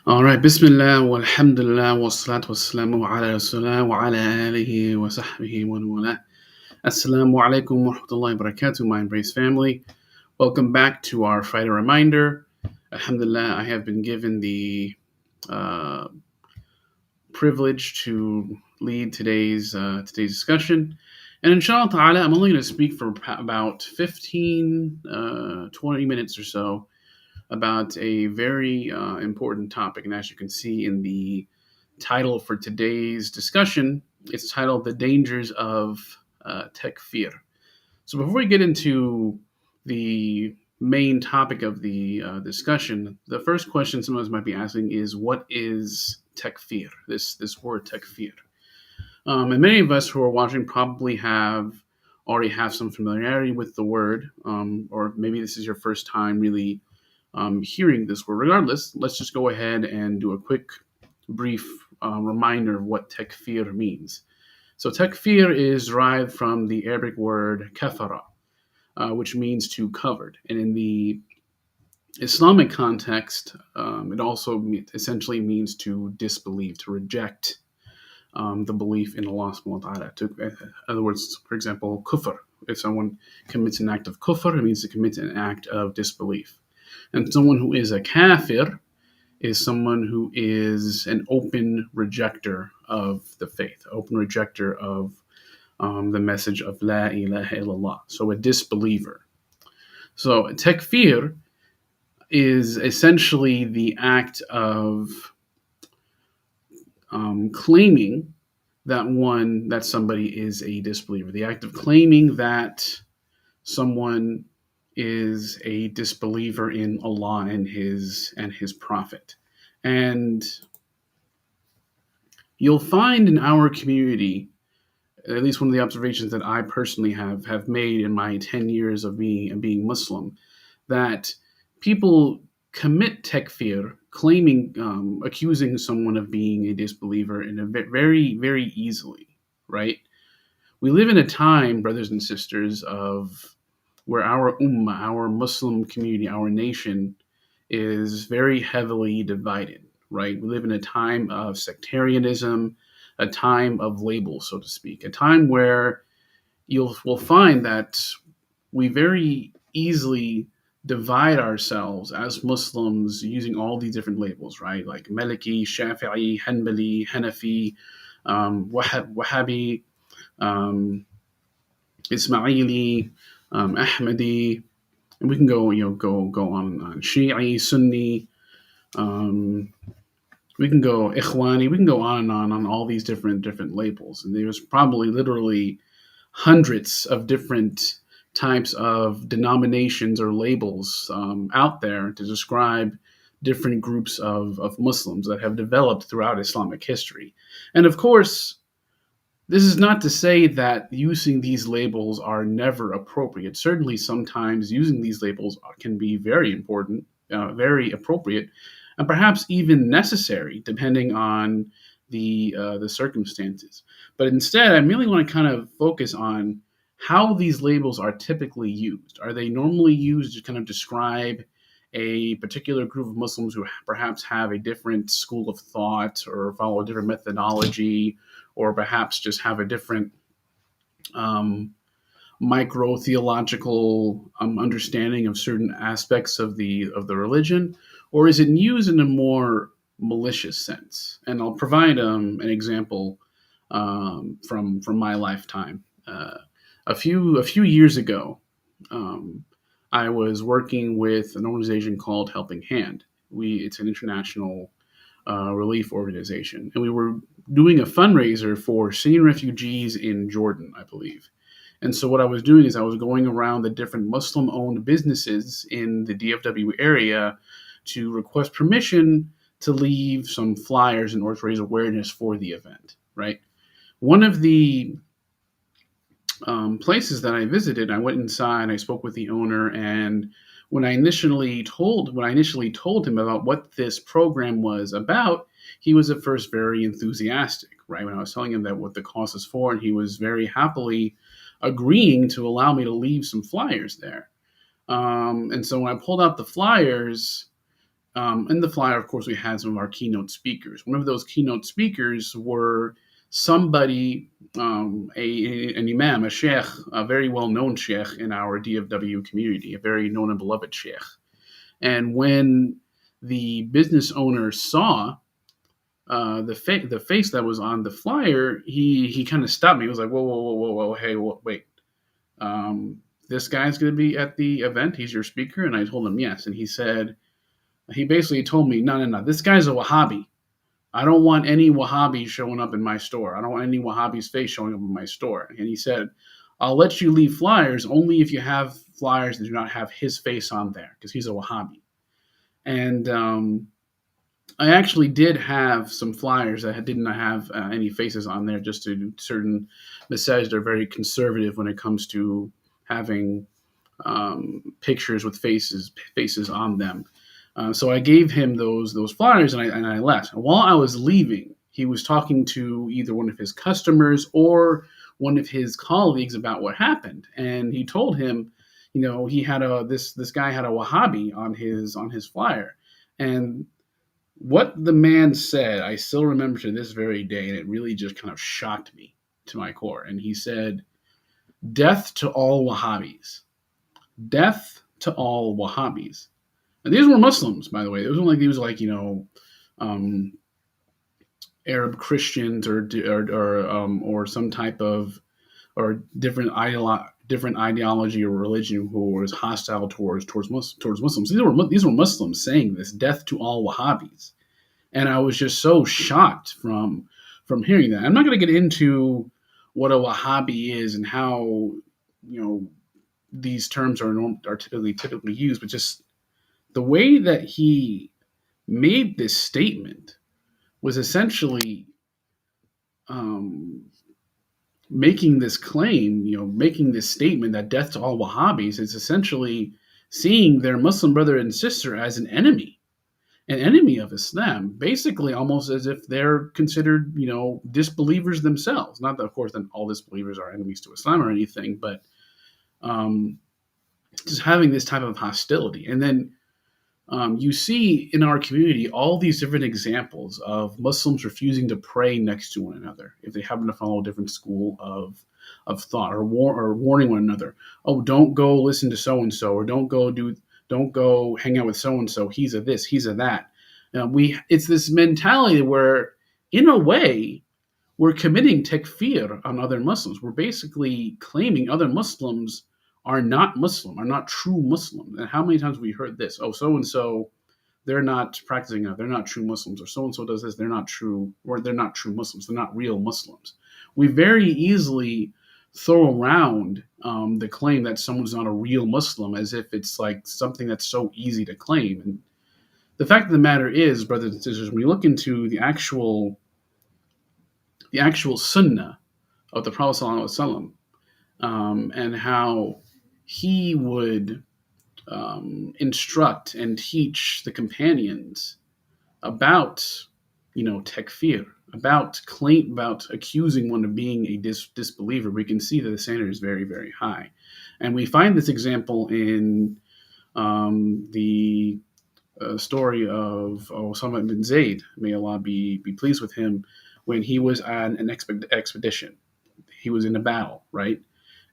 All right, Bismillah, walhamdulillah, wassalatu wassalamu ala rasulillah wa ala alihi wa sahbihi wa wala. Assalamu alaikum wa rahmatullahi wa barakatuh, my embrace family. Welcome back to our Friday reminder. Alhamdulillah, I have been given the uh, privilege to lead today's discussion. And inshallah ta'ala, I'm only going to speak for about 15, 20 minutes or so about a very important topic. And as you can see in the title for today's discussion, it's titled The Dangers of Takfir. So before we get into the main topic of the discussion, the first question some of us might be asking is, what is takfir? This word takfir. And many of us who are watching probably already have some familiarity with the word, or maybe this is your first time really hearing this word. Regardless, let's just go ahead and do a quick, brief reminder of what takfir means. So, takfir is derived from the Arabic word kafara, which means to covered. And in the Islamic context, it also essentially means to disbelieve, to reject the belief in Allah subhanahu wa ta'ala. In other words, for example, kufr. If someone commits an act of kufr, it means to commit an act of disbelief. And someone who is a kafir is someone who is an open rejecter of the faith, open rejecter of the message of La ilaha illallah. So a disbeliever. So takfir is essentially the act of claiming that somebody is a disbeliever. The act of claiming that someone is a disbeliever in Allah and His Prophet. And you'll find in our community, at least one of the observations that I personally have made in my 10 years of being Muslim, that people commit takfir, claiming, accusing someone of being a disbeliever in a very, very easily, right? We live in a time, brothers and sisters, of where our ummah, our Muslim community, our nation is very heavily divided, right? We live in a time of sectarianism, a time of labels, so to speak, a time where will find that we very easily divide ourselves as Muslims using all these different labels, right? Like Maliki, Shafi'i, Hanbali, Hanafi, Wahhabi, um, Ismaili, Ahmadi, and we can go on and on. Shi'i, Sunni, um, we can go Ikhwani, we can go on and on all these different labels, and there's probably literally hundreds of different types of denominations or labels out there to describe different groups of Muslims that have developed throughout Islamic history. And of course, this is not to say that using these labels are never appropriate. Certainly, sometimes using these labels can be very important, very appropriate, and perhaps even necessary, depending on the circumstances. But instead, I really want to kind of focus on how these labels are typically used. Are they normally used to kind of describe a particular group of Muslims who perhaps have a different school of thought or follow a different methodology, or perhaps just have a different um, micro theological understanding of certain aspects of the religion, or is it used in a more malicious sense? And I'll provide an example from my lifetime. A few years ago, um, I was working with an organization called Helping Hand. It's an international relief organization, and we were doing a fundraiser for Syrian refugees in Jordan, I believe. And so what I was doing is I was going around the different Muslim-owned businesses in the DFW area to request permission to leave some flyers in order to raise awareness for the event. Right. One of the places that I visited, I went inside, I spoke with the owner, and when I initially told him about what this program was about, he was at first very enthusiastic. Right, when I was telling him that what the cost is for, and he was very happily agreeing to allow me to leave some flyers there. And so when I pulled out the flyers, In the flyer, of course, we had some of our keynote speakers. One of those keynote speakers were somebody, an imam, a sheikh, a very well-known sheikh in our DFW community, a very known and beloved sheikh. And when the business owner saw the face that was on the flyer, he kind of stopped me. He was like, "Whoa, whoa, whoa, whoa, whoa, hey, wait, um, this guy's going to be at the event. He's your speaker." And I told him yes, and he basically told me, "No, no, no, this guy's a Wahhabi. I don't want any Wahhabi showing up in my store. I don't want any Wahhabi's face showing up in my store." And he said, "I'll let you leave flyers only if you have flyers that do not have his face on there, because he's a Wahhabi." And I actually did have some flyers that did not have any faces on there, just to certain messages that are very conservative when it comes to having pictures with faces on them. So I gave him those flyers, and I left. While I was leaving, he was talking to either one of his customers or one of his colleagues about what happened, and he told him, he had this guy had a Wahhabi on his flyer, and what the man said, I still remember to this very day, and it really just kind of shocked me to my core. And he said, "Death to all Wahhabis. Death to all Wahhabis." And these were Muslims, by the way. It wasn't like these were like, um, Arab Christians or some type of or different ideology or religion who was hostile towards Muslims. These were Muslims saying this: "Death to all Wahhabis." And I was just so shocked from hearing that. I'm not going to get into what a Wahhabi is and how these terms are typically used, but just the way that he made this statement was essentially um, making this claim, making this statement that death to all Wahhabis is essentially seeing their Muslim brother and sister as an enemy of Islam, basically almost as if they're considered, disbelievers themselves. Not that, of course, then all disbelievers are enemies to Islam or anything, but um, just having this type of hostility. And then you see in our community all these different examples of Muslims refusing to pray next to one another if they happen to follow a different school of thought, or warning one another, "Oh, don't go listen to so and so," or don't go hang out with so and so. He's a this, he's a that. It's this mentality where, in a way, we're committing takfir on other Muslims. We're basically claiming other Muslims are not Muslim, are not true Muslim. And how many times have we heard this? "Oh, so and so, they're not practicing enough. They're not true Muslims." Or "So and so does this. They're not true, or they're not true Muslims. They're not real Muslims." We very easily throw around the claim that someone's not a real Muslim as if it's like something that's so easy to claim. And the fact of the matter is, brothers and sisters, when we look into the actual sunnah of the Prophet ﷺ, and how he would instruct and teach the companions about, takfir, about accusing one of being a disbeliever, we can see that the standard is very, very high. And we find this example in the story of Osama bin Zayd, may Allah be pleased with him, when he was on an expedition. He was in a battle, right?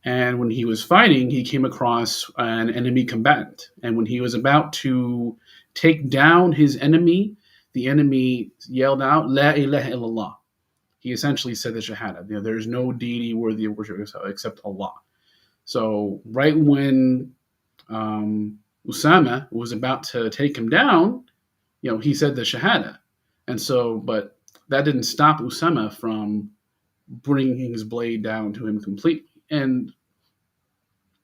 And when he was fighting, he came across an enemy combatant. And when he was about to take down his enemy, the enemy yelled out, "La ilaha illallah." He essentially said the Shahada. There is no deity worthy of worship except Allah. So right when Usama was about to take him down, he said the Shahada. And so, but that didn't stop Usama from bringing his blade down to him completely. And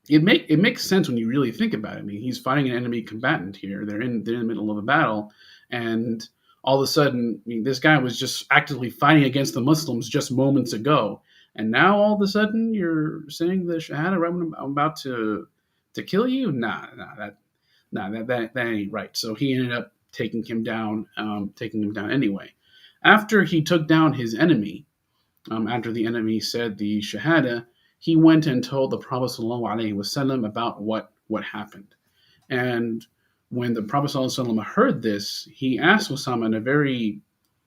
it makes sense when you really think about it. I mean, he's fighting an enemy combatant here. They're in the middle of a battle, and all of a sudden, this guy was just actively fighting against the Muslims just moments ago, and now all of a sudden you're saying the Shahada right when I'm about to kill you? Nah, that ain't right. So he ended up taking him down anyway. After he took down his enemy, after the enemy said the Shahada, he went and told the Prophet ﷺ about what happened. And When the Prophet ﷺ heard this, he asked Osama in a very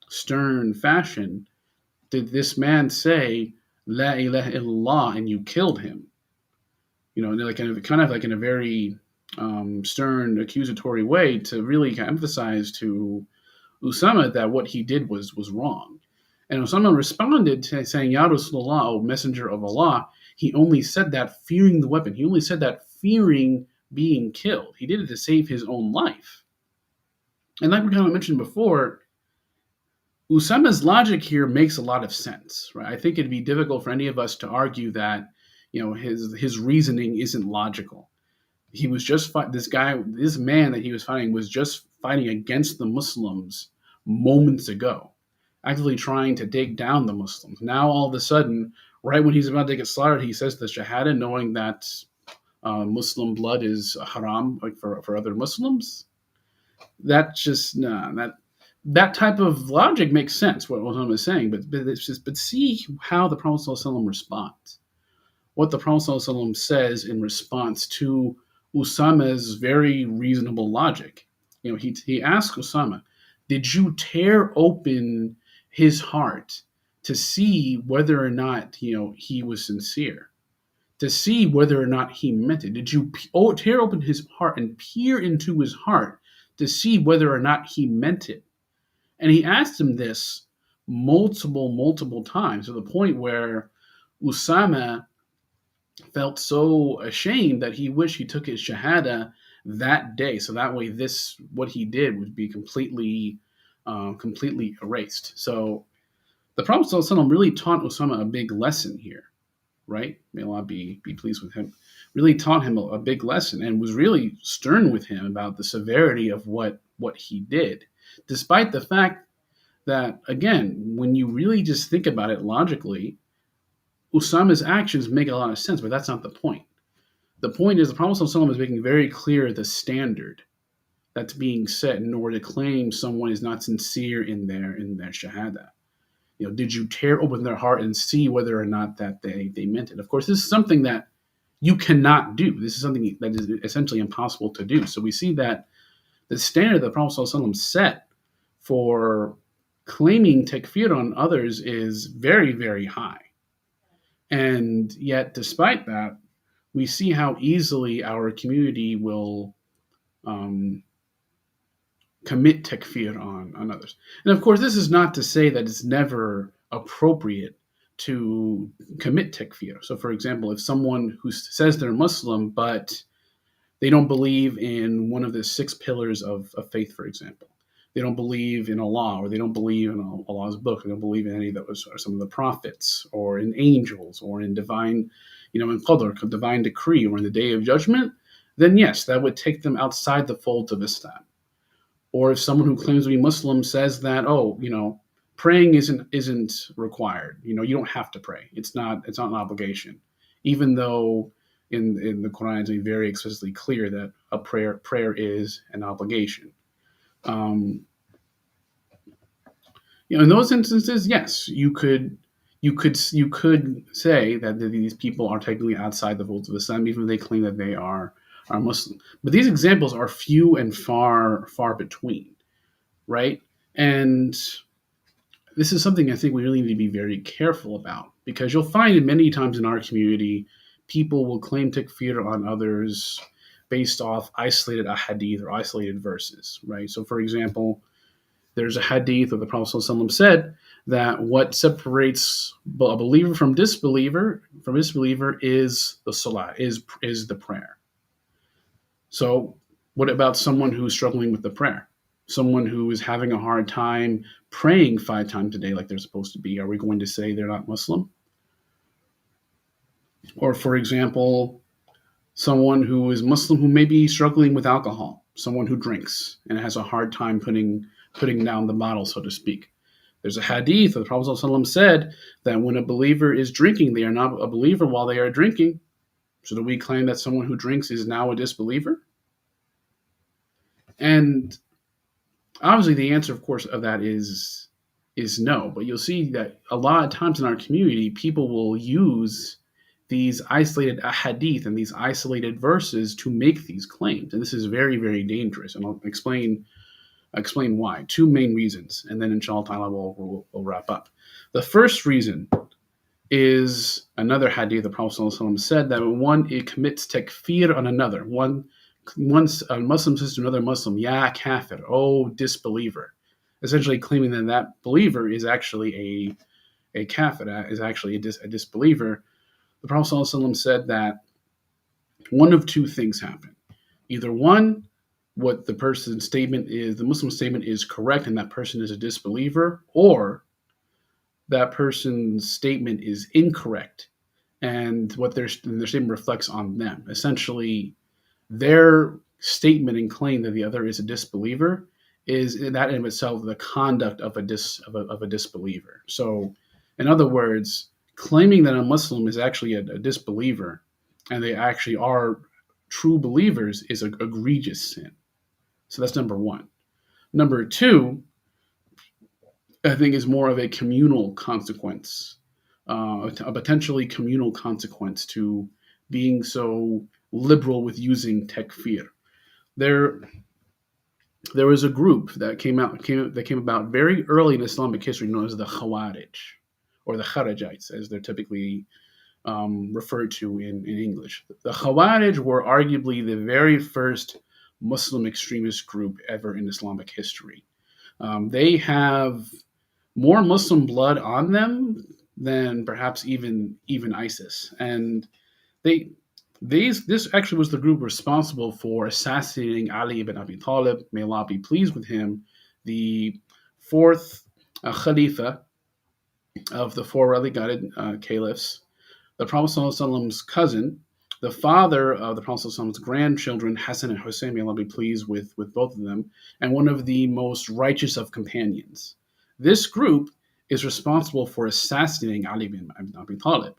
stern fashion, did this man say, La ilaha illallah, and you killed him? Like kind of like in a very stern, accusatory way to really kind of emphasize to Usama that what he did was wrong. And Usama responded to saying, Ya Rasulullah, O Messenger of Allah, he only said that fearing the weapon. He only said that fearing being killed. He did it to save his own life. And like we kind of mentioned before, Usama's logic here makes a lot of sense, right? I think it'd be difficult for any of us to argue that, his reasoning isn't logical. He was just this man that he was fighting was just fighting against the Muslims moments ago, actively trying to take down the Muslims. Now all of a sudden, right when he's about to get slaughtered, he says the Shahada, knowing that Muslim blood is haram, like for other Muslims. That just that type of logic makes sense. What Muhammad is saying, but see how the Prophet ﷺ responds. What the Prophet ﷺ says in response to Usama's very reasonable logic. He asks Usama, "Did you tear open his heart to see whether or not he was sincere?" To see whether or not he meant it. Did you tear open his heart and peer into his heart to see whether or not he meant it? And he asked him this multiple times, to the point where Usama felt so ashamed that he wished he took his shahada that day, so that way what he did would be completely erased. So the Prophet ﷺ really taught Usama a big lesson here, right? May Allah be pleased with him. Really taught him a big lesson and was really stern with him about the severity of what he did, despite the fact that, again, when you really just think about it logically, Usama's actions make a lot of sense, but that's not the point. The point is the Prophet ﷺ is making very clear the standard that's being set in order to claim someone is not sincere in their shahada. Did you tear open their heart and see whether or not that they meant it? Of course, this is something that you cannot do. This is something that is essentially impossible to do. So we see that the standard that the Prophet ﷺ set for claiming takfir on others is very, very high. And yet, despite that, we see how easily our community will commit takfir on others. And of course, this is not to say that it's never appropriate to commit takfir. So, for example, if someone who says they're Muslim, but they don't believe in one of the 6 pillars of faith, for example, they don't believe in Allah, or they don't believe in Allah's book, they don't believe in any that was or some of the prophets, or in angels, or in divine, in qadr, divine decree, or in the day of judgment, then yes, that would take them outside the folds of Islam. Or if someone who claims to be Muslim says that, praying isn't required. You don't have to pray. It's not an obligation, even though in the Quran it's very explicitly clear that a prayer is an obligation. In those instances, yes, you could say that these people are technically outside the folds of Islam, even if they claim that they are Muslim. But these examples are few and far between, right? And this is something I think we really need to be very careful about, because you'll find many times in our community, people will claim takfir on others based off isolated ahadith or isolated verses, right? So, for example, there's a hadith where the Prophet ﷺ said that what separates a believer from disbeliever is the salah, is the prayer. So what about someone who's struggling with the prayer? Someone who is having a hard time praying 5 times a day like they're supposed to be. Are we going to say they're not Muslim? Or, for example, someone who is Muslim who may be struggling with alcohol, someone who drinks and has a hard time putting down the bottle, so to speak. There's a hadith where the Prophet ﷺ said that when a believer is drinking, they are not a believer while they are drinking. So do we claim that someone who drinks is now a disbeliever? And obviously the answer, of course, of that is no. But you'll see that a lot of times in our community, people will use these isolated ahadith and these isolated verses to make these claims. And this is very, very dangerous. And I'll explain why. Two main reasons, and then inshallah ta'ala we'll wrap up. The first reason is another hadith. The Prophet ﷺ said that one, it commits takfir on another. Once a Muslim says to another Muslim, "Ya kafir," oh disbeliever, essentially claiming that that believer is actually a kafir, is actually a disbeliever. The Prophet ﷺ said that one of two things happen. Either one, what the person's statement is, the Muslim statement is correct and that person is a disbeliever, or that person's statement is incorrect and what their statement reflects on them. Essentially, their statement and claim that the other is a disbeliever is in that in of itself the conduct of a disbeliever. So, in other words, claiming that a Muslim is actually a disbeliever and they actually are true believers is an egregious sin. So that's number one. Number two, I think, is more of a communal consequence, a potentially communal consequence to being so liberal with using takfir. There was a group that came about very early in Islamic history, known as the Khawarij, or the Kharajites, as they're typically referred to in English. The Khawarij were arguably the very first Muslim extremist group ever in Islamic history. They have more Muslim blood on them than perhaps even ISIS, and this actually was the group responsible for assassinating Ali ibn Abi Talib, may Allah be pleased with him, the fourth Khalifa of the four relegated caliphs, the Prophet ﷺ's cousin, the father of the Prophet ﷺ's grandchildren, Hassan and Hussein, may Allah be pleased with both of them, and one of the most righteous of companions. This group is responsible for assassinating Ali ibn Abi Talib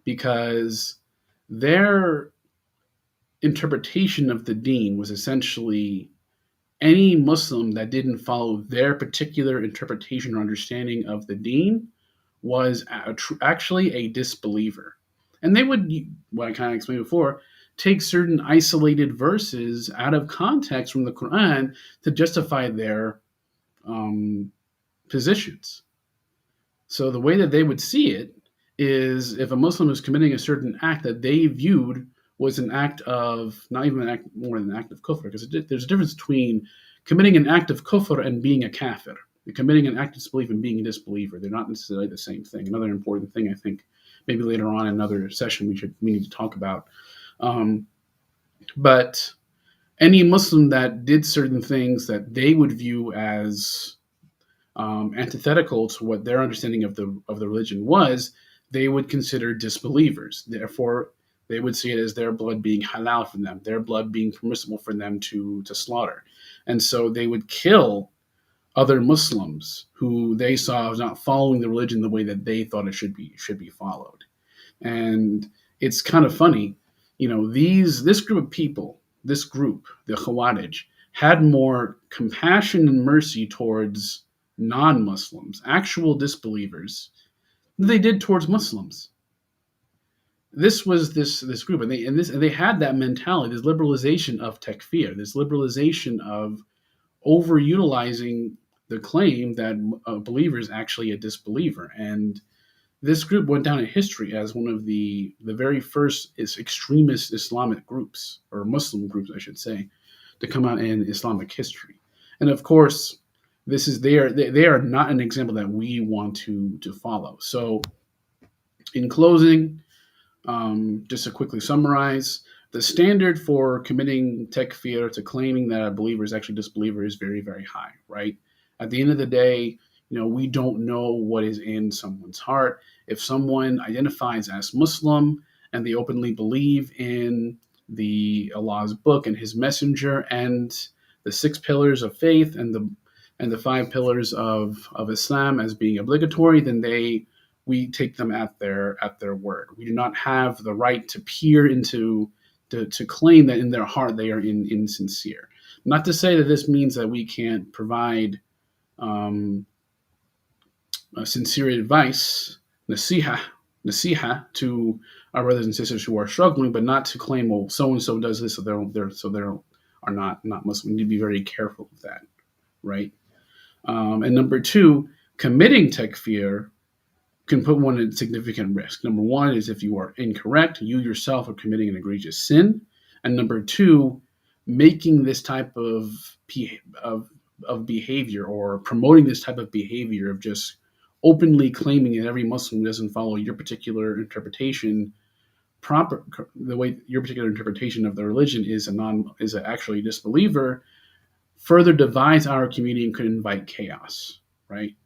because their interpretation of the deen was essentially any Muslim that didn't follow their particular interpretation or understanding of the deen was actually a disbeliever. And they would, what I kind of explained before, take certain isolated verses out of context from the Quran to justify their positions. So the way that they would see it is if a Muslim is committing a certain act that they viewed was an act of, not even an act, more than an act of kufr, because there's a difference between committing an act of kufr and being a kafir. Committing an act of disbelief and being a disbeliever, they're not necessarily the same thing. Another important thing, I think, maybe later on in another session we need to talk about. But any Muslim that did certain things that they would view as antithetical to what their understanding of the religion was, they would consider disbelievers. Therefore, they would see it as their blood being halal for them, their blood being permissible for them to slaughter. And so they would kill other Muslims who they saw as not following the religion the way that they thought it should be followed. And it's kind of funny, this group of people, this group, the Khawarij, had more compassion and mercy towards non-Muslims, actual disbelievers, than they did towards Muslims. This was this group, and they had that mentality, this liberalization of takfir, this liberalization of overutilizing the claim that a believer is actually a disbeliever. And this group went down in history as one of the very first extremist Islamic groups, or Muslim groups, I should say, to come out in Islamic history. And of course, they are not an example that we want to follow. So, in closing, just to quickly summarize, the standard for committing takfir, to claiming that a believer is actually a disbeliever, is very, very high, right? At the end of the day, we don't know what is in someone's heart. If someone identifies as Muslim and they openly believe in Allah's book and His messenger and the 6 pillars of faith and the 5 pillars of Islam as being obligatory, then we take them at their word. We do not have the right to peer into to claim that in their heart they are insincere. Not to say that this means that we can't provide sincere advice, nasiha, nasiha to our brothers and sisters who are struggling, but not to claim, well, so and so does this, so they are not Muslim. We need to be very careful of that, right? And number two, committing takfir can put one at significant risk. Number one is if you are incorrect, you yourself are committing an egregious sin, and number two, making this type of of behavior or promoting this type of behavior of just openly claiming that every Muslim who doesn't follow your particular interpretation proper the way your particular interpretation of the religion is actually a disbeliever further divides our community and could invite chaos, right?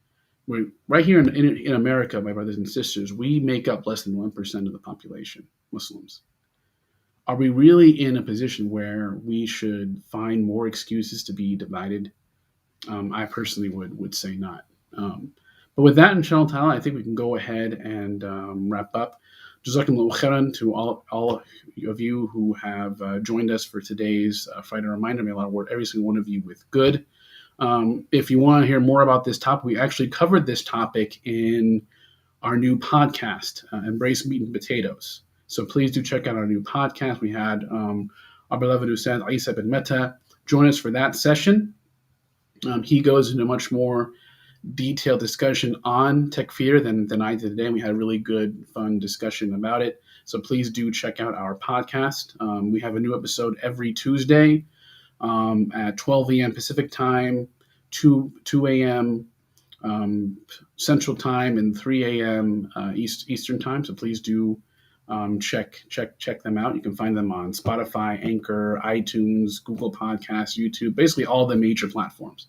Right here in America, my brothers and sisters, we make up less than 1% of the population, Muslims. Are we really in a position where we should find more excuses to be divided? I personally would say not. Um, but with that, inshallah ta'ala, I think we can go ahead and wrap up. Jazakumullah khairan to all of you who have joined us for today's Friday Reminder. May Allah reward every single one of you with good. If you want to hear more about this topic, we actually covered this topic in our new podcast, Embrace Meat and Potatoes. So please do check out our new podcast. We had our beloved Ustad Isa bin Meta join us for that session. He goes into much more detailed discussion on Takfir than I did today. We had a really good, fun discussion about it. So please do check out our podcast. We have a new episode every Tuesday at 12 a.m. Pacific time, 2 a.m. Central time, and 3 a.m. Eastern time. So please do check them out. You can find them on Spotify, Anchor, iTunes, Google Podcasts, YouTube, basically all the major platforms.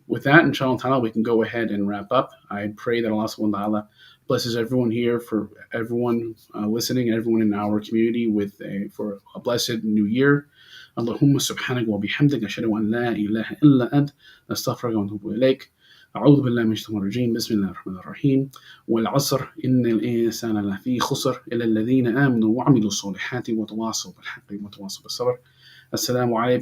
With that, inshallah ta'ala, we can go ahead and wrap up. I pray that Allah subhanahu wa ta'ala blesses everyone here, for everyone listening, and everyone in our community for a blessed new year. اللهم سبحانك وبحمدك أشهد أن لا إله إلا أنت نستغفرك ونتوب إليك. أعوذ بالله من الشيطان الرجيم. بسم الله الرحمن الرحيم. والعصر إن الإنسان لفي خسر إلا الذين آمنوا وعملوا الصالحات وتواصوا بالحق وتواصوا بالصبر. السلام عليكم